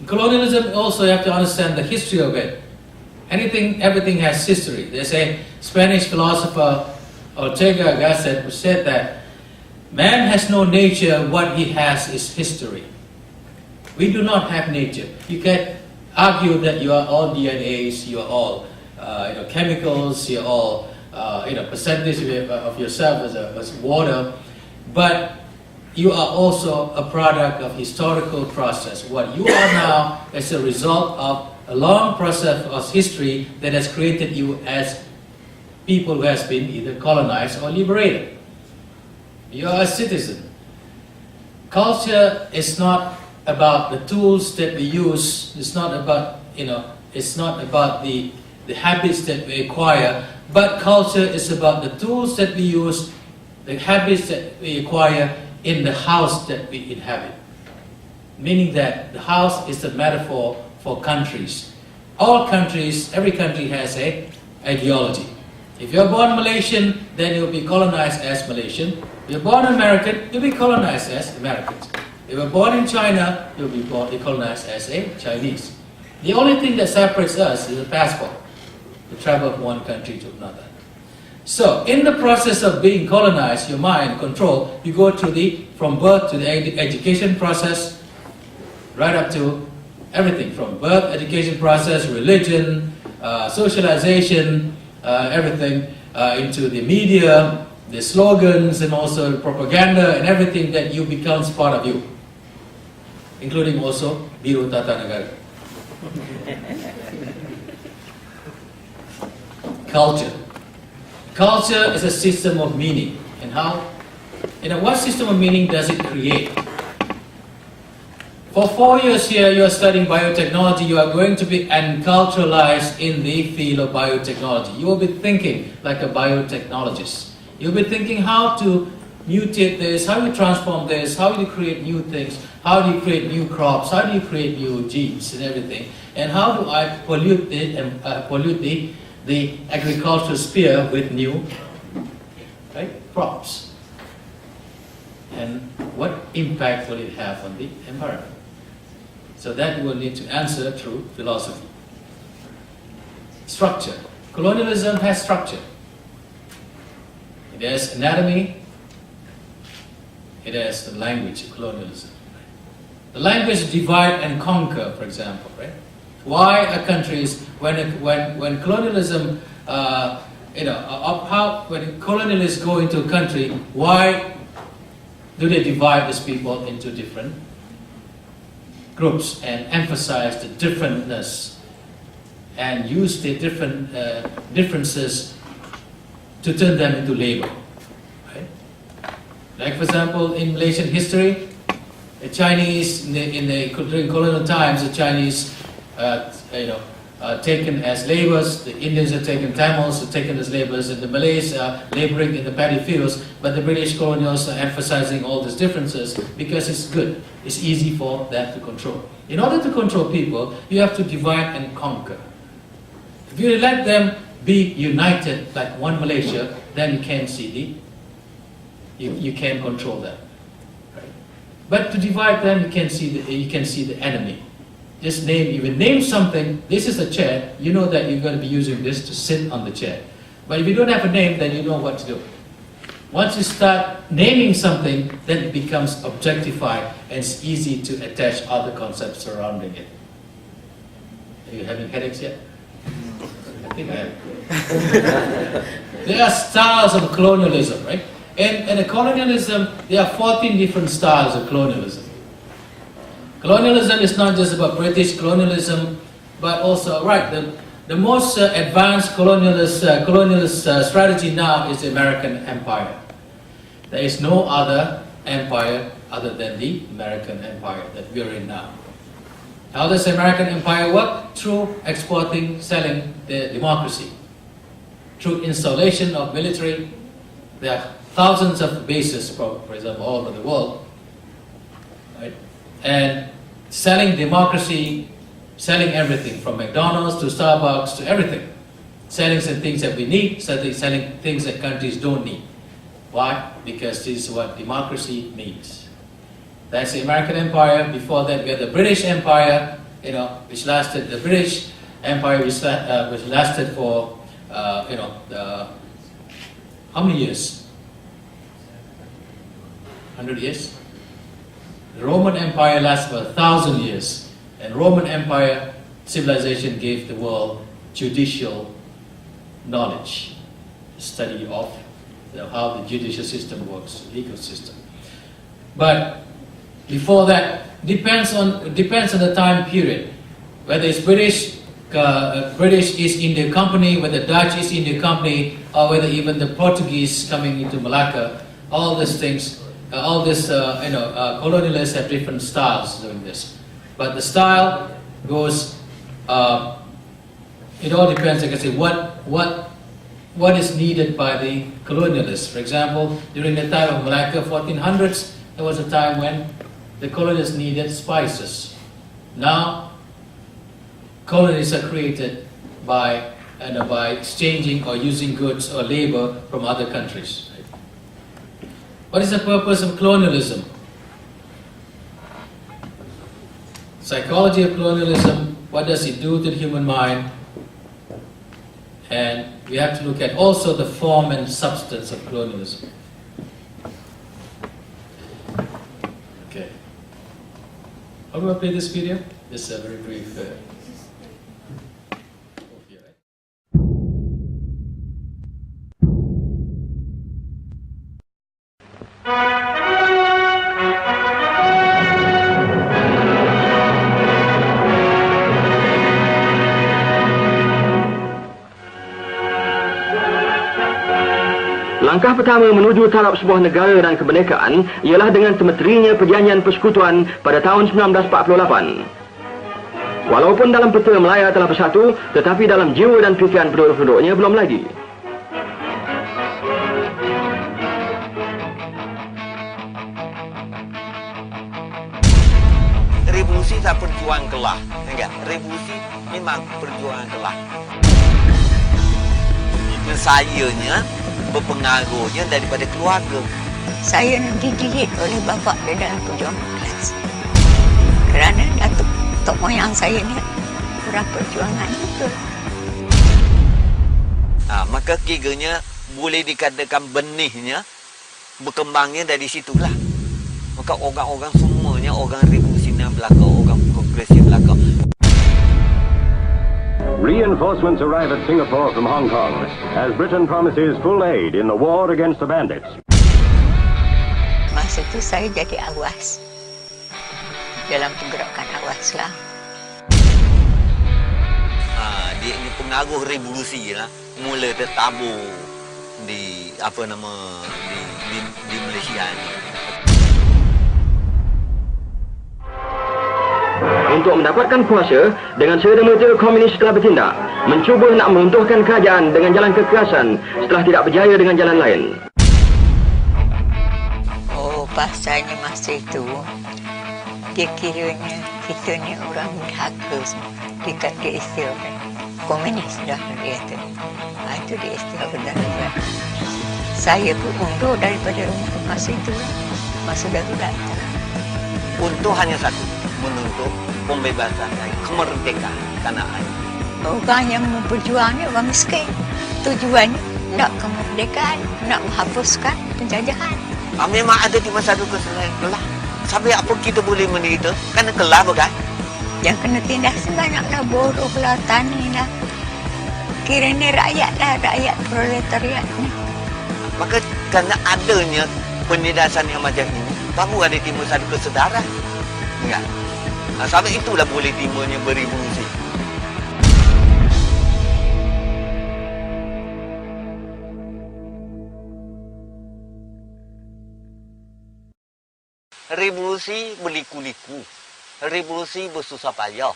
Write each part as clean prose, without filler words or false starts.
Colonialism also, you have to understand the history of it. Everything has history. There's a Spanish philosopher, Ortega Gasset, who said that man has no nature, what he has is history. We do not have nature. You can argue that you are all DNAs, you are all chemicals, you are all percentage of yourself as water, but you are also a product of historical process. What you are now is a result of a long process of history that has created you as people who has been either colonized or liberated. You are a citizen. Culture is not about the tools that we use. It's not about It's not about the habits that we acquire. But culture is about the tools that we use, the habits that we acquire in the house that we inhabit. Meaning that the house is the metaphor for countries. All countries, every country has an ideology. If you're born Malaysian, then you'll be colonized as Malaysian. If you're born American, you'll be colonized as Americans. If you're born in China, you'll be colonized as a Chinese. The only thing that separates us is a passport to travel from one country to another. So, in the process of being colonized, your mind control, you go through from birth to the education process, right up to everything from birth, education process, religion, socialization, everything into the media, the slogans, and also propaganda, and everything that you becomes part of you, including also Biru Tata Negara. Culture. Culture is a system of meaning. And what system of meaning does it create? For 4 years here, you are studying biotechnology. You are going to be enculturalized in the field of biotechnology. You will be thinking like a biotechnologist. You'll be thinking how to mutate this, how do you transform this, how do you create new things, how do you create new crops, how do you create new genes and everything, and how do I pollute the agricultural sphere with new crops, and what impact will it have on the environment? So that you will need to answer through philosophy. Structure. Colonialism has structure. It has anatomy. It has the language of colonialism. The language divide and conquer, for example, right? Why are countries when colonialism when colonialists go into a country, why do they divide these people into different groups and emphasize the differentness and use the different differences to turn them into labor? Right? Like, for example, in Malaysian history, the Chinese during colonial times, the Chinese taken as laborers, the Indians are taken, Tamils are taken as laborers, and the Malays are laboring in the paddy fields, but the British colonials are emphasizing all these differences because it's good, it's easy for them to control. In order to control people, you have to divide and conquer. If you let them be united like one Malaysia, then you can't see you can't control them. Right? But to divide them, you can see the enemy. Just name something. This is a chair. You know that you're going to be using this to sit on the chair. But if you don't have a name, then you know what to do. Once you start naming something, then it becomes objectified and it's easy to attach other concepts surrounding it. Are you having headaches yet? I think I am. There are styles of colonialism, right? And in colonialism, there are 14 different styles of colonialism. Colonialism is not just about British colonialism, but also, the most advanced colonialist strategy now is the American empire. There is no other empire other than the American empire that we are in now. How does the American empire work? Through exporting, selling the democracy. Through installation of military. There are thousands of bases, for example, all over the world. Right? And selling democracy, selling everything from McDonald's to Starbucks to everything. Selling some things that we need, selling things that countries don't need. Why? Because this is what democracy means. That's the American empire. Before that, we had the British Empire. which lasted, the British Empire, which lasted for, how many years? 100 years? The Roman Empire lasted for 1,000 years. And Roman Empire civilization gave the world judicial knowledge, study of how the judicial system works, legal system. But before that, depends on the time period. Whether it's British East India Company, whether Dutch East India Company, or whether even the Portuguese coming into Malacca, all these things, colonialists have different styles doing this. But the style goes, it all depends, like I say, what is needed by the colonialists. For example, during the time of Malacca, 1400s, there was a time when the colonists needed spices. Now, colonies are created by exchanging or using goods or labor from other countries. What is the purpose of colonialism? Psychology of colonialism, what does it do to the human mind? And we have to look at also the form and substance of colonialism. Okay. How do I play this video? Just a very brief. Langkah pertama menuju taraf sebuah negara dan kemerdekaan ialah dengan temeterinya Perjanjian Persekutuan pada tahun 1948. Walaupun dalam peta Melaya telah bersatu, tetapi dalam jiwa dan fikiran penduduk-penduduknya belum lagi. Revolusi tak perjuangan kelah. Revolusi memang perjuangan kelah. Sayanya berpengaruhnya daripada keluarga. Saya dididik oleh bapa dan dalam perjuangan kelas. Kerana datuk tok moyang saya ni orang perjuangan itu. Maka kiranya boleh dikatakan benihnya berkembangnya dari situlah. Maka orang-orang semuanya orang revolusioner belaka, orang progresif belaka. Reinforcements arrive at Singapore from Hong Kong as Britain promises full aid in the war against the bandits. Masa itu saya jadi awas dalam pergerakan awas lah. Dia ini pengaruh revolusi lah, mula tertabur di di Malaysia ni. Untuk mendapatkan kuasa, dengan serta-merta komunis telah bertindak, mencuba nak meruntuhkan kerajaan dengan jalan kekerasan setelah tidak berjaya dengan jalan lain. Oh, pasalnya masa itu, dia kiranya kita ni orang berhaka semua. Dia kata istilah komunis dah dia tu. Itu dia istilah berdarah. Saya pun undur daripada rumah masa itu, masa darurat. Untuk hanya satu, menuntut pembebasan dan kemerdekaan tanah air. Orang yang berjuang ni orang miskin. Tujuannya nak kemerdekaan, nak menghapuskan penjajahan. Memang ada di masa itu kelah. Sampai apa kita boleh menderita? Kerana kelah bukan? Yang kena tindas banyaklah buruh lah, tani lah. Kiranya rakyat lah, rakyat proletariat ni. Maka kerana adanya penindasan yang macam ini, baru ada timbul satu kesedaran. Ingat? Sampai itulah boleh timbulnya berevolusi. Revolusi berliku-liku. Revolusi bersusah payah.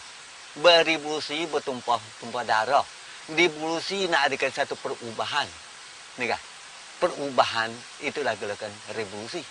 Berevolusi bertumpah darah. Revolusi nak adakan satu perubahan. Ni kan? Perubahan itulah gerakan revolusi.